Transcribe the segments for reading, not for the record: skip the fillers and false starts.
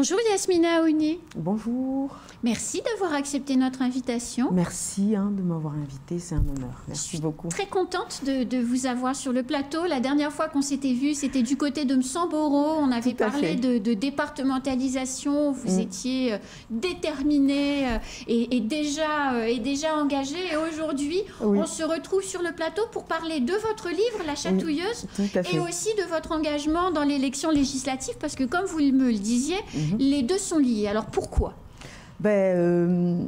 Bonjour Yasmina Aouni. Bonjour. Merci d'avoir accepté notre invitation. Merci de m'avoir invitée, c'est un honneur. Merci beaucoup. Très contente de vous avoir sur le plateau. La dernière fois qu'on s'était vu, c'était du côté de Msamboro. On avait parlé de départementalisation. Vous étiez déterminée et déjà engagée. Et aujourd'hui, on se retrouve sur le plateau pour parler de votre livre, La Chatouilleuse, et aussi de votre engagement dans l'élection législative, parce que comme vous me le disiez, les deux sont liés. Alors pourquoi ? Il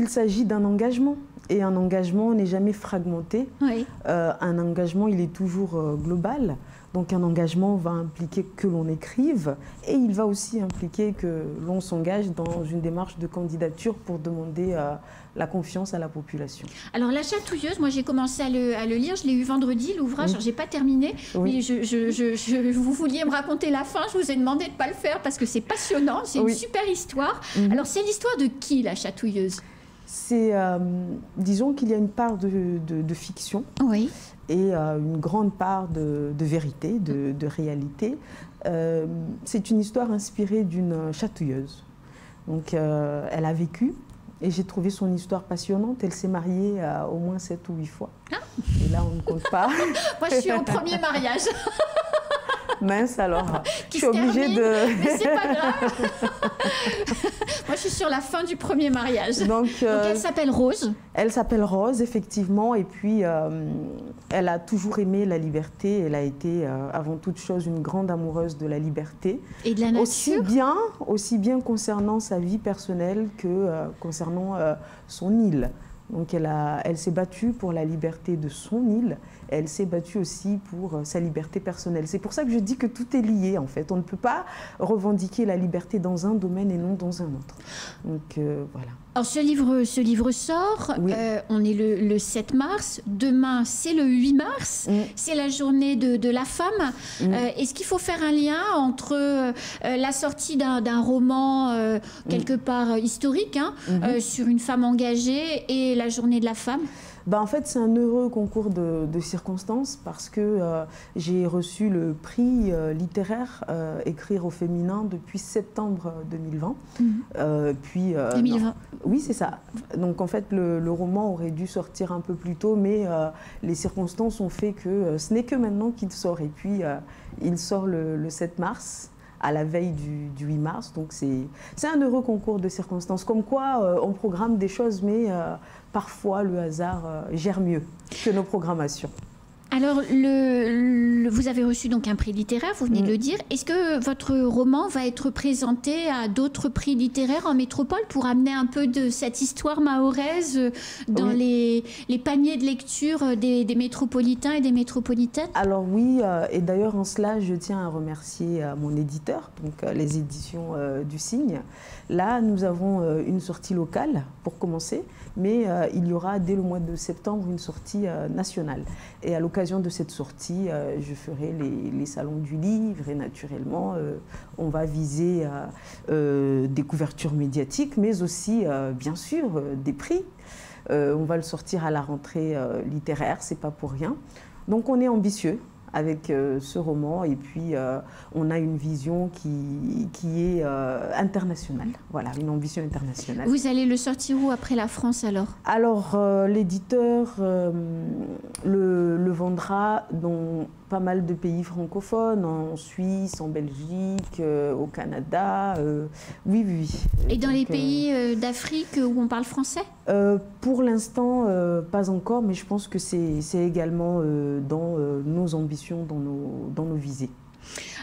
s'agit d'un engagement. Et un engagement n'est jamais fragmenté. Oui. Un engagement, il est toujours global. Donc un engagement va impliquer que l'on écrive et il va aussi impliquer que l'on s'engage dans une démarche de candidature pour demander la confiance à la population. Alors La Chatouilleuse, moi j'ai commencé à le lire, je l'ai eu vendredi, l'ouvrage, je n'ai pas terminé, mais vous vouliez me raconter la fin, je vous ai demandé de ne pas le faire parce que c'est passionnant, c'est une super histoire. Alors c'est l'histoire de qui La Chatouilleuse ? C'est, disons qu'il y a une part de fiction et une grande part de vérité, de réalité. C'est une histoire inspirée d'une chatouilleuse. Donc elle a vécu et j'ai trouvé son histoire passionnante. Elle s'est mariée au moins 7 ou 8 fois. Et là on ne compte pas. Moi je suis au premier mariage. Mince alors, je suis obligée de... Mais c'est pas grave. Moi, je suis sur la fin du premier mariage. Donc elle s'appelle Rose. Elle s'appelle Rose, effectivement. Et puis, elle a toujours aimé la liberté. Elle a été, avant toute chose, une grande amoureuse de la liberté. Et de la nature. Aussi bien concernant sa vie personnelle que concernant son île. Donc elle s'est battue pour la liberté de son île, et elle s'est battue aussi pour sa liberté personnelle. C'est pour ça que je dis que tout est lié en fait. On ne peut pas revendiquer la liberté dans un domaine et non dans un autre. Donc voilà. Alors ce livre sort, on est le 7 mars, demain c'est le 8 mars, c'est la journée de la femme. Est-ce qu'il faut faire un lien entre la sortie d'un roman quelque part historique sur une femme engagée et la journée de la femme ? En fait, c'est un heureux concours de circonstances parce que j'ai reçu le prix littéraire Écrire au féminin depuis septembre 2020. 2020. Oui, c'est ça. Donc en fait, le roman aurait dû sortir un peu plus tôt, mais les circonstances ont fait que ce n'est que maintenant qu'il sort. Et puis, il sort le 7 mars. À la veille du 8 mars. Donc c'est un heureux concours de circonstances. Comme quoi, on programme des choses, mais parfois le hasard gère mieux que nos programmations. Alors, vous avez reçu donc un prix littéraire, vous venez de le dire. Est-ce que votre roman va être présenté à d'autres prix littéraires en métropole pour amener un peu de cette histoire mahoraise dans les paniers de lecture des métropolitains et des métropolitaines? Alors oui, et d'ailleurs en cela, je tiens à remercier mon éditeur, donc les éditions du Cygne. Là, nous avons une sortie locale pour commencer, mais il y aura dès le mois de septembre une sortie nationale. Et à l'occasion de cette sortie, je ferai les salons du livre et naturellement, on va viser des couvertures médiatiques, mais aussi, bien sûr, des prix. On va le sortir à la rentrée littéraire, c'est pas pour rien. Donc on est ambitieux avec ce roman et puis on a une vision qui est internationale, voilà, une ambition internationale. Vous allez le sortir où après la France alors? Alors l'éditeur le vendra dans pas mal de pays francophones, en Suisse, en Belgique, au Canada, oui. Et dans les pays d'Afrique où on parle français? Pour l'instant, pas encore, mais je pense que c'est également dans nos ambitions, dans nos visées.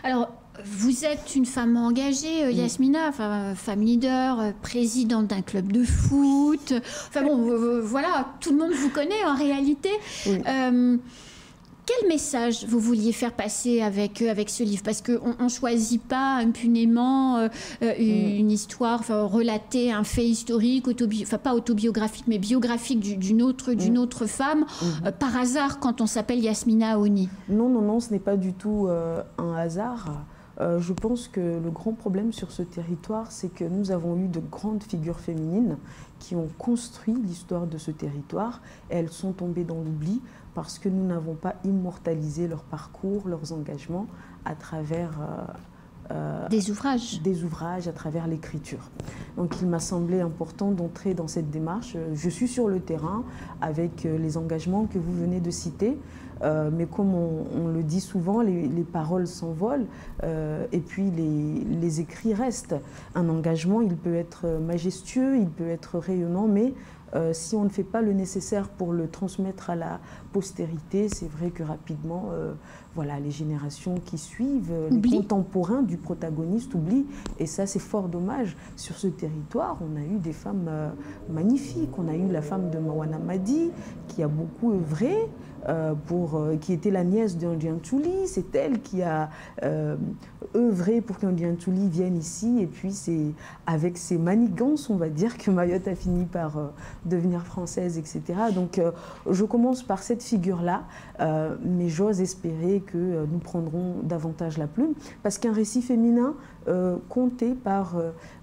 Alors, vous êtes une femme engagée, Yasmina, femme leader, présidente d'un club de foot. Enfin bon, voilà, tout le monde vous connaît en réalité. Oui. Quel message vous vouliez faire passer avec ce livre? Parce qu'on ne choisit pas impunément une histoire, relater un fait historique, pas autobiographique, mais biographique d'une autre femme, par hasard quand on s'appelle Yasmina Aouni. Non, ce n'est pas du tout un hasard. Je pense que le grand problème sur ce territoire, c'est que nous avons eu de grandes figures féminines qui ont construit l'histoire de ce territoire. Et elles sont tombées dans l'oubli parce que nous n'avons pas immortalisé leur parcours, leurs engagements à travers des ouvrages à travers l'écriture. Donc il m'a semblé important d'entrer dans cette démarche. Je suis sur le terrain avec les engagements que vous venez de citer, mais comme on le dit souvent, les paroles s'envolent et puis les écrits restent. Un engagement, il peut être majestueux, il peut être rayonnant, mais si on ne fait pas le nécessaire pour le transmettre à la postérité, c'est vrai que rapidement, voilà, les générations qui suivent, les contemporains du protagoniste oublient. Et ça, c'est fort dommage. Sur ce territoire, on a eu des femmes magnifiques. On a eu la femme de Mawana Madi, qui a beaucoup œuvré, qui était la nièce d'Indien Tchouli. C'est elle qui a œuvré pour qu'Indien Tchouli vienne ici. Et puis, c'est avec ses manigances, on va dire, que Mayotte a fini par devenir française, etc. Donc, je commence par cette figure-là, mais j'ose espérer que nous prendrons davantage la plume. Parce qu'un récit féminin compté par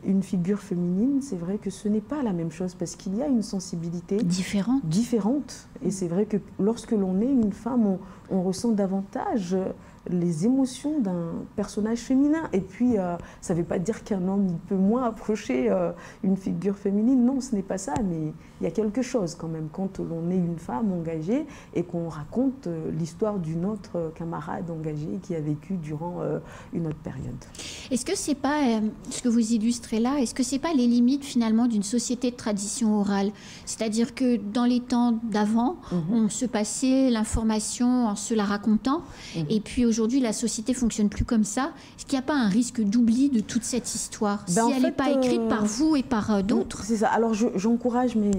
une figure féminine, c'est vrai que ce n'est pas la même chose, parce qu'il y a une sensibilité différente. Et c'est vrai que lorsque l'on est une femme, on ressent davantage les émotions d'un personnage féminin. Et puis, ça ne veut pas dire qu'un homme il peut moins approcher une figure féminine. Non, ce n'est pas ça, mais il y a quelque chose quand même quand l'on est une femme engagée et qu'on raconte l'histoire d'une autre camarade engagée qui a vécu durant une autre période. Est-ce que c'est pas, ce que vous illustrez là, est-ce que c'est pas les limites finalement d'une société de tradition orale? C'est-à-dire que dans les temps d'avant, on se passait l'information en se la racontant, et puis aujourd'hui la société fonctionne plus comme ça. Est-ce qu'il n'y a pas un risque d'oubli de toute cette histoire si elle n'est pas écrite par vous et par d'autres? C'est ça. Alors j'encourage mes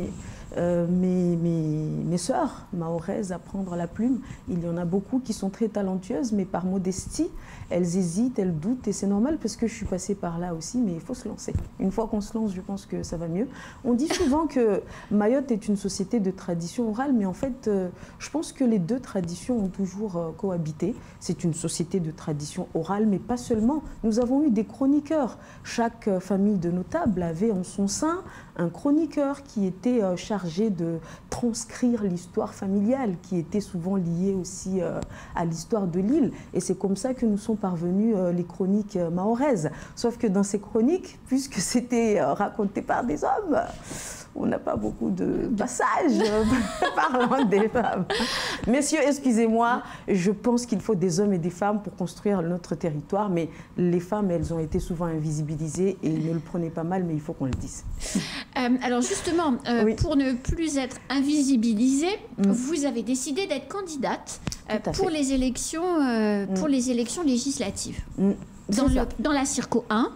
sœurs mahoraises à prendre la plume. Il y en a beaucoup qui sont très talentueuses, mais par modestie, elles hésitent, elles doutent, et c'est normal parce que je suis passée par là aussi, mais il faut se lancer. Une fois qu'on se lance, je pense que ça va mieux. On dit souvent que Mayotte est une société de tradition orale, mais en fait, je pense que les deux traditions ont toujours cohabité. C'est une société de tradition orale, mais pas seulement. Nous avons eu des chroniqueurs. Chaque famille de notables avait en son sein un chroniqueur qui était chargé de transcrire l'histoire familiale, qui était souvent liée aussi à l'histoire de l'île. Et c'est comme ça que nous sont parvenues les chroniques mahoraises. Sauf que dans ces chroniques, puisque c'était raconté par des hommes, on n'a pas beaucoup de passages parlant des femmes. Messieurs, excusez-moi, je pense qu'il faut des hommes et des femmes pour construire notre territoire, mais les femmes, elles ont été souvent invisibilisées et ne le prenez pas mal, mais il faut qu'on le dise. Alors justement, pour ne plus être invisibilisée, vous avez décidé d'être candidate pour les élections législatives. Dans la Circo 1,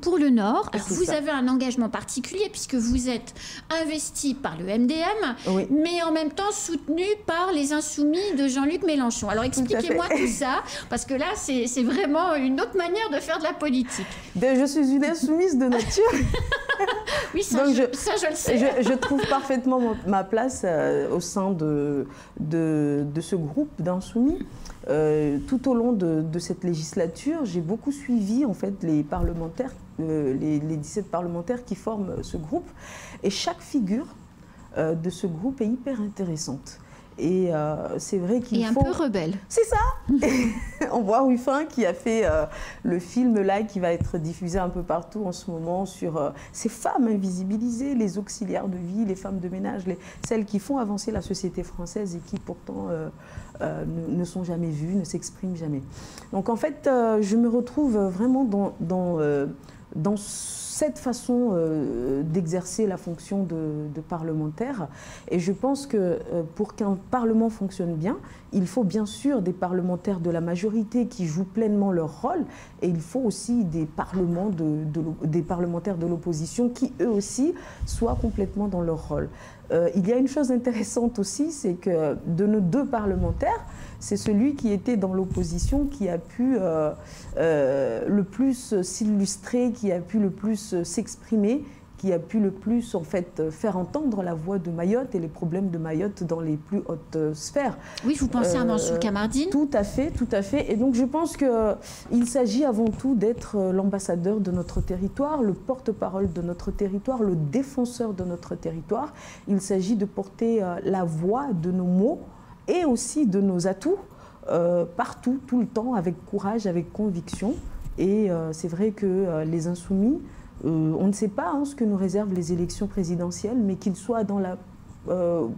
pour le Nord. Alors, vous avez un engagement particulier puisque vous êtes investi par le MDM, mais en même temps soutenu par les Insoumis de Jean-Luc Mélenchon. Alors expliquez-moi tout ça, parce que là, c'est vraiment une autre manière de faire de la politique. Je suis une insoumise de nature. Oui, ça, je le sais. Je trouve parfaitement ma place au sein de ce groupe d'insoumis. Tout au long de cette législature, j'ai beaucoup suivi en fait les parlementaires, les 17 parlementaires qui forment ce groupe. Et chaque figure de ce groupe est hyper intéressante. Et c'est vrai qu'il faut... Et un peu rebelle. C'est ça. On voit Ruffin qui a fait le film là qui va être diffusé un peu partout en ce moment sur ces femmes invisibilisées, les auxiliaires de vie, les femmes de ménage, celles qui font avancer la société française et qui pourtant ne sont jamais vues, ne s'expriment jamais. Donc en fait, je me retrouve vraiment dans cette façon d'exercer la fonction de parlementaire. Et je pense que pour qu'un Parlement fonctionne bien, il faut bien sûr des parlementaires de la majorité qui jouent pleinement leur rôle, et il faut aussi des parlementaires de l'opposition qui, eux aussi, soient complètement dans leur rôle. Il y a une chose intéressante aussi, c'est que de nos deux parlementaires, c'est celui qui était dans l'opposition qui a pu le plus s'illustrer, qui a pu le plus s'exprimer, qui a pu le plus en fait faire entendre la voix de Mayotte et les problèmes de Mayotte dans les plus hautes sphères. Oui, vous pensez à Mansour Kamardine? Tout à fait, tout à fait. Et donc je pense qu'il s'agit avant tout d'être l'ambassadeur de notre territoire, le porte-parole de notre territoire, le défenseur de notre territoire. Il s'agit de porter la voix de nos mots et aussi de nos atouts partout, tout le temps, avec courage, avec conviction. Et c'est vrai que les insoumis, on ne sait pas ce que nous réservent les élections présidentielles, mais qu'ils soient dans la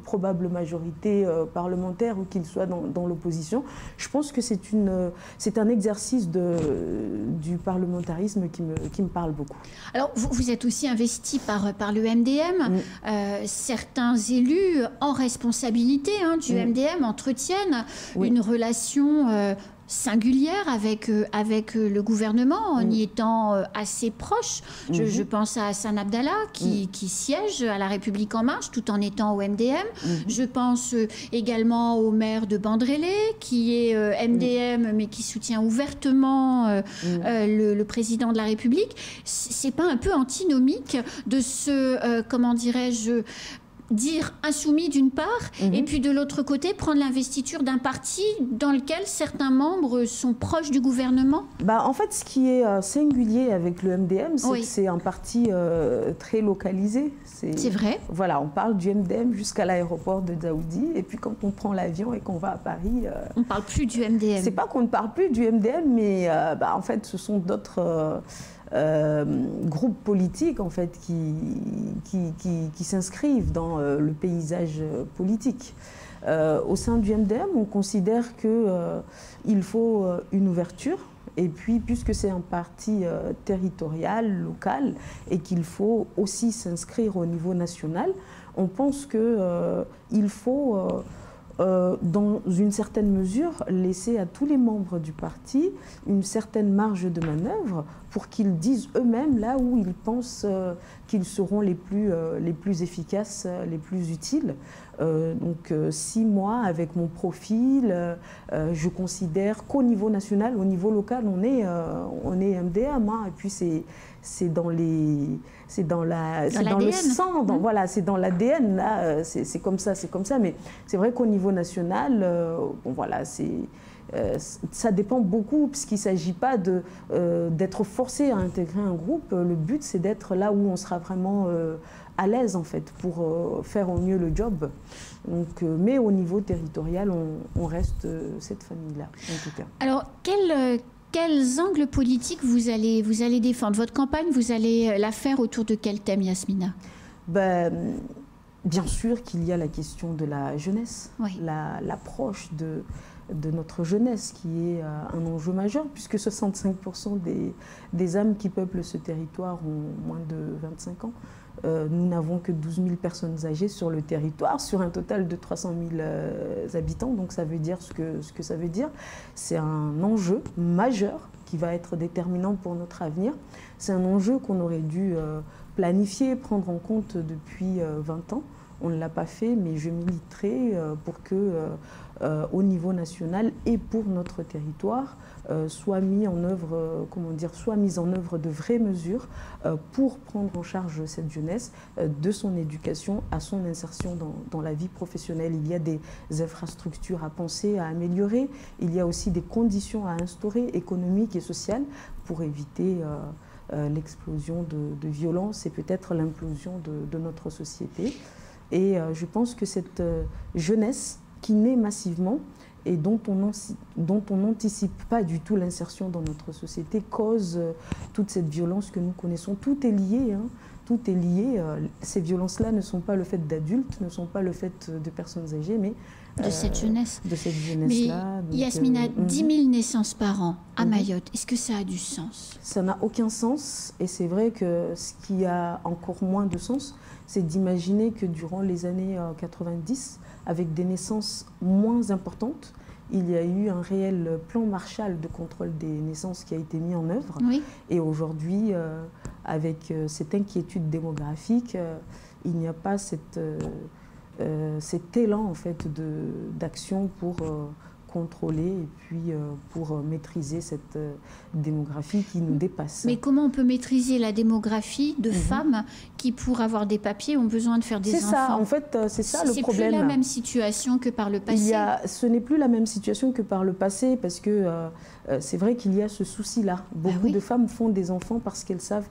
probable majorité parlementaire ou qu'ils soient dans l'opposition, je pense que c'est un exercice du parlementarisme qui me parle beaucoup. Alors, vous êtes aussi investi par le MDM. Certains élus en responsabilité du MDM entretiennent une relation singulière avec le gouvernement en y étant assez proche. Je pense à Hassan Abdallah qui siège à La République En Marche tout en étant au MDM. Je pense également au maire de Bandrélé qui est MDM mais qui soutient ouvertement le président de la République. C'est pas un peu antinomique de se, comment dirais-je, dire insoumis d'une part, et puis de l'autre côté, prendre l'investiture d'un parti dans lequel certains membres sont proches du gouvernement? En fait, ce qui est singulier avec le MDM, c'est que c'est un parti très localisé. C'est vrai. Voilà, on parle du MDM jusqu'à l'aéroport de Dzaoudi, et puis quand on prend l'avion et qu'on va à Paris... on ne parle plus du MDM. C'est pas qu'on ne parle plus du MDM, mais en fait, ce sont d'autres... groupes politiques en fait qui s'inscrivent dans le paysage politique. Au sein du MDM, on considère qu'il faut une ouverture, et puis puisque c'est un parti territorial, local, et qu'il faut aussi s'inscrire au niveau national, on pense qu'il faut dans une certaine mesure, laisser à tous les membres du parti une certaine marge de manœuvre pour qu'ils disent eux-mêmes là où ils pensent qu'ils seront les plus efficaces, les plus utiles. Donc si moi, avec mon profil, je considère qu'au niveau national, au niveau local, on est MDM, et puis c'est dans le sang, voilà, c'est dans l'ADN, là, c'est comme ça, mais c'est vrai qu'au niveau national, voilà, ça dépend beaucoup, puisqu'il ne s'agit pas d'être forcé à intégrer un groupe. Le but, c'est d'être là où on sera vraiment à l'aise, en fait, pour faire au mieux le job. Donc, mais au niveau territorial, on reste cette famille-là, en tout cas. Alors, quels angles politiques vous allez défendre? Votre campagne, vous allez la faire autour de quel thème, Yasmina? Bien sûr qu'il y a la question de la jeunesse, l'approche de notre jeunesse qui est un enjeu majeur, puisque 65% des âmes qui peuplent ce territoire ont moins de 25 ans. Nous n'avons que 12 000 personnes âgées sur le territoire, sur un total de 300 000 habitants. Donc ça veut dire ce que ça veut dire. C'est un enjeu majeur qui va être déterminant pour notre avenir. C'est un enjeu qu'on aurait dû planifier, prendre en compte depuis 20 ans. On ne l'a pas fait, mais je militerai pour que, au niveau national et pour notre territoire, soient mises en œuvre de vraies mesures pour prendre en charge cette jeunesse, de son éducation à son insertion dans la vie professionnelle. Il y a des infrastructures à penser, à améliorer. Il y a aussi des conditions à instaurer, économiques et sociales, pour éviter l'explosion de violence et peut-être l'implosion de notre société. Et je pense que cette jeunesse qui naît massivement et dont on n'anticipe pas du tout l'insertion dans notre société cause toute cette violence que nous connaissons. Tout est lié, tout est lié. Ces violences-là ne sont pas le fait d'adultes, ne sont pas le fait de personnes âgées, mais de cette jeunesse. De cette jeunesse-là. Mais Yasmina, 10 000 naissances par an à Mayotte, est-ce que ça a du sens? Ça n'a aucun sens, et c'est vrai que ce qui a encore moins de sens, c'est d'imaginer que durant les années 90, avec des naissances moins importantes, il y a eu un réel plan Marshall de contrôle des naissances qui a été mis en œuvre. Oui. Et aujourd'hui, avec cette inquiétude démographique, il n'y a pas cet élan en fait, d'action pour contrôler et puis pour maîtriser cette démographie qui nous dépasse. Mais comment on peut maîtriser la démographie de femmes qui, pour avoir des papiers, ont besoin de faire des enfants? C'est ça, en fait, c'est ça le problème. C'est plus la même situation que par le passé. Ce n'est plus la même situation que par le passé, parce que c'est vrai qu'il y a ce souci-là. Beaucoup de femmes font des enfants parce qu'elles savent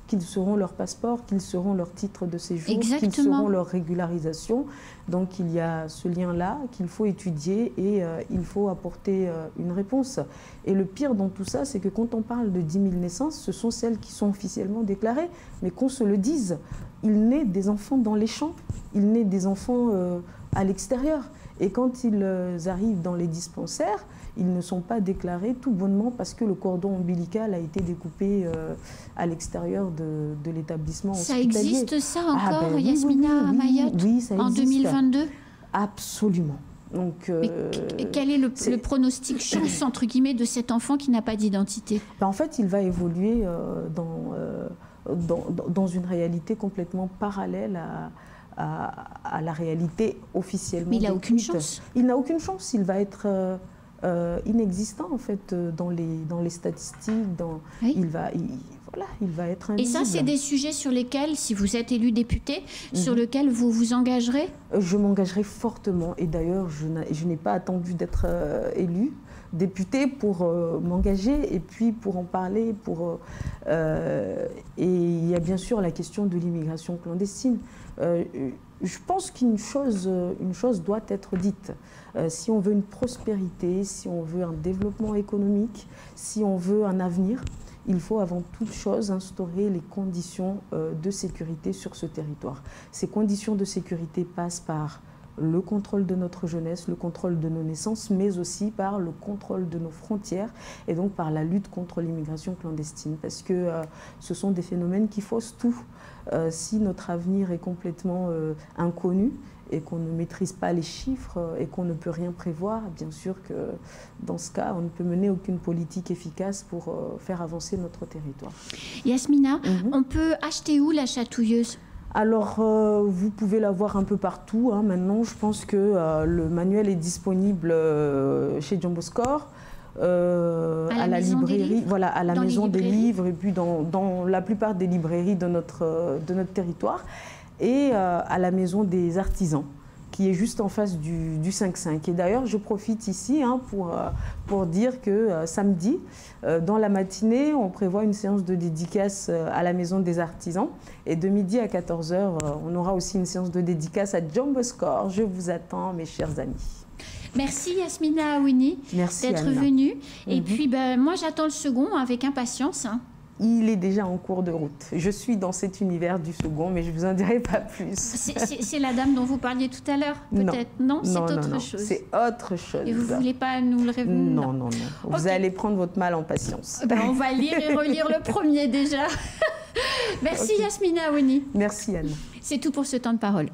qu'ils seront leur passeport, qu'ils seront leur titre de séjour, qu'ils seront leur régularisation. Donc il y a ce lien-là qu'il faut étudier et il faut apporter une réponse. Et le pire dans tout ça, c'est que quand on parle de 10 000 naissances, ce sont celles qui sont officiellement déclarées. Mais qu'on se le dise, il naît des enfants dans les champs, il naît des enfants à l'extérieur. Et quand ils arrivent dans les dispensaires, ils ne sont pas déclarés tout bonnement parce que le cordon ombilical a été découpé à l'extérieur de l'établissement hospitalier. Ça existe ça encore, Yasmina, à Mayotte, oui, ça existe. En 2022 ? Absolument. Donc, quel est le pronostic chance, entre guillemets, de cet enfant qui n'a pas d'identité ? En fait, il va évoluer dans une réalité complètement parallèle à la réalité officiellement. Mais il n'a aucune chance. Il n'a aucune chance. Il va être inexistant, en fait, dans les statistiques. Oui. Il va être invisible. Et ça, c'est des sujets sur lesquels, si vous êtes élu député, sur lesquels vous vous engagerez ? Je m'engagerai fortement. Et d'ailleurs, je n'ai pas attendu d'être élu député pour m'engager et puis pour en parler. Et il y a bien sûr la question de l'immigration clandestine. Je pense qu'une chose doit être dite. Si on veut une prospérité, si on veut un développement économique, si on veut un avenir, il faut avant toute chose instaurer les conditions de sécurité sur ce territoire. Ces conditions de sécurité passent par le contrôle de notre jeunesse, le contrôle de nos naissances, mais aussi par le contrôle de nos frontières et donc par la lutte contre l'immigration clandestine. Parce que ce sont des phénomènes qui faussent tout. Si notre avenir est complètement inconnu et qu'on ne maîtrise pas les chiffres et qu'on ne peut rien prévoir, bien sûr que dans ce cas, on ne peut mener aucune politique efficace pour faire avancer notre territoire. Yasmina, on peut acheter où la chatouilleuse ? Alors, vous pouvez la voir un peu partout. Maintenant, je pense que le manuel est disponible chez Jumbo Score, à la librairie, voilà, à la maison des livres, et puis dans la plupart des librairies de notre territoire, et à la maison des artisans, qui est juste en face du 5-5. Et d'ailleurs, je profite ici pour dire que samedi, dans la matinée, on prévoit une séance de dédicace à la Maison des Artisans. Et de midi à 14 h, on aura aussi une séance de dédicace à Jumbo Score. Je vous attends, mes chers amis. Merci Yasmina Aouni d'être venue. Et puis, moi, j'attends le second avec impatience. Il est déjà en cours de route. Je suis dans cet univers du second, mais je ne vous en dirai pas plus. C'est la dame dont vous parliez tout à l'heure, peut-être? Non, c'est autre chose. C'est autre chose. Et vous ne voulez pas nous le révéler? Non. Vous allez prendre votre mal en patience. On va lire et relire le premier déjà. Merci Yasmina Aouni. Merci Anne. C'est tout pour ce temps de parole.